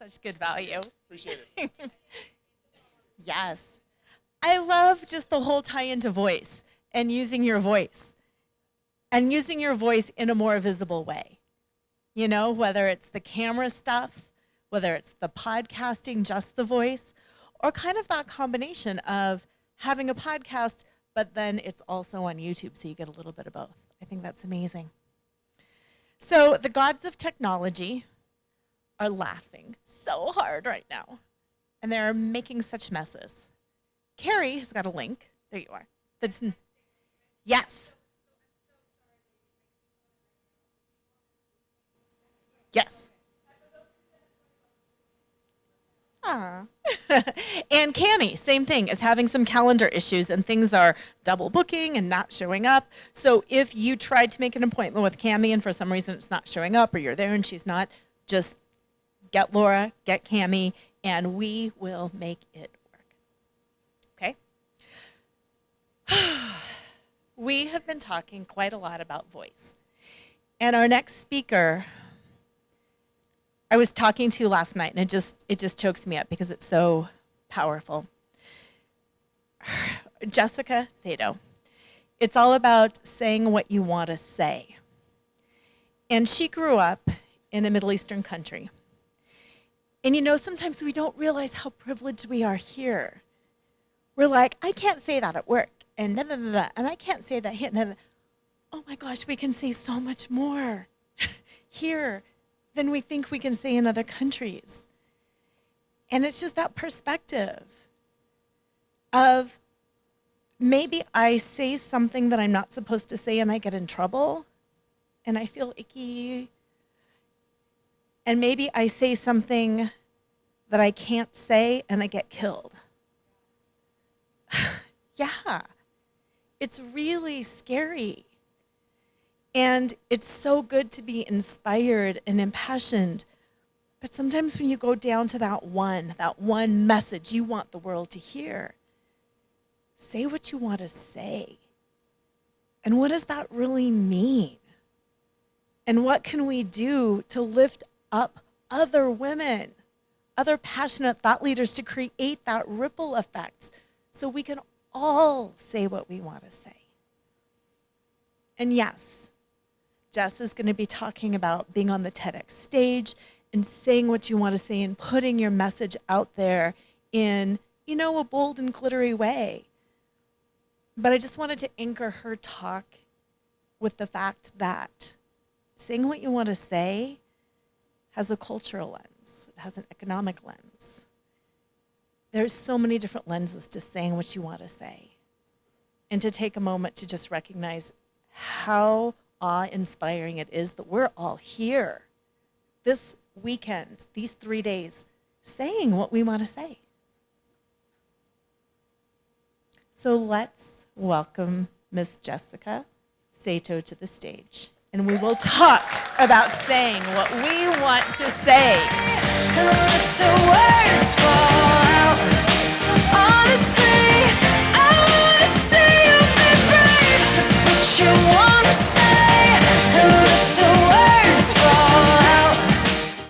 Such good value. Appreciate it. Yes. I love just the whole tie into voice and using your voice and using your voice in a more visible way. You know, whether it's the camera stuff, whether it's the podcasting, just the voice, or kind of that combination of having a podcast, but then it's also on YouTube, so you get a little bit of both. I think that's amazing. So the gods of technology are laughing so hard right now, and they're making such messes. Carrie has got a link. There you are. Yes. Yes. Ah. And Cami, same thing, is having some calendar issues and things are double booking and not showing up. So if you tried to make an appointment with Cami and for some reason it's not showing up or you're there and she's not, just get Laura, get Cami, and we will make it work. Okay? We have been talking quite a lot about voice. And our next speaker, I was talking to last night, and it just chokes me up because it's so powerful. Jessica Sato. It's all about saying what you want to say. And she grew up in a Middle Eastern country. And you know, sometimes we don't realize how privileged we are here. We're like, I can't say that at work, and and I can't say that here. Oh my gosh, we can say so much more here than we think we can say in other countries. And it's just that perspective of maybe I say something that I'm not supposed to say and I get in trouble and I feel icky. And maybe I say something that I can't say and I get killed. Yeah, it's really scary. And it's so good to be inspired and impassioned. But sometimes when you go down to that one message you want the world to hear, say what you want to say. And what does that really mean? And what can we do to lift up other women, other passionate thought leaders to create that ripple effect so we can all say what we want to say? And yes, Jess is going to be talking about being on the TEDx stage and saying what you want to say and putting your message out there in, you know, a bold and glittery way. But I just wanted to anchor her talk with the fact that saying what you want to say has a cultural lens. It has an economic lens. There's so many different lenses to saying what you want to say. And to take a moment to just recognize how awe-inspiring it is that we're all here this weekend, these 3 days, saying what we want to say. So let's welcome Miss Jessica Sato to the stage, and we will talk about saying what we want to say. Let the words fall.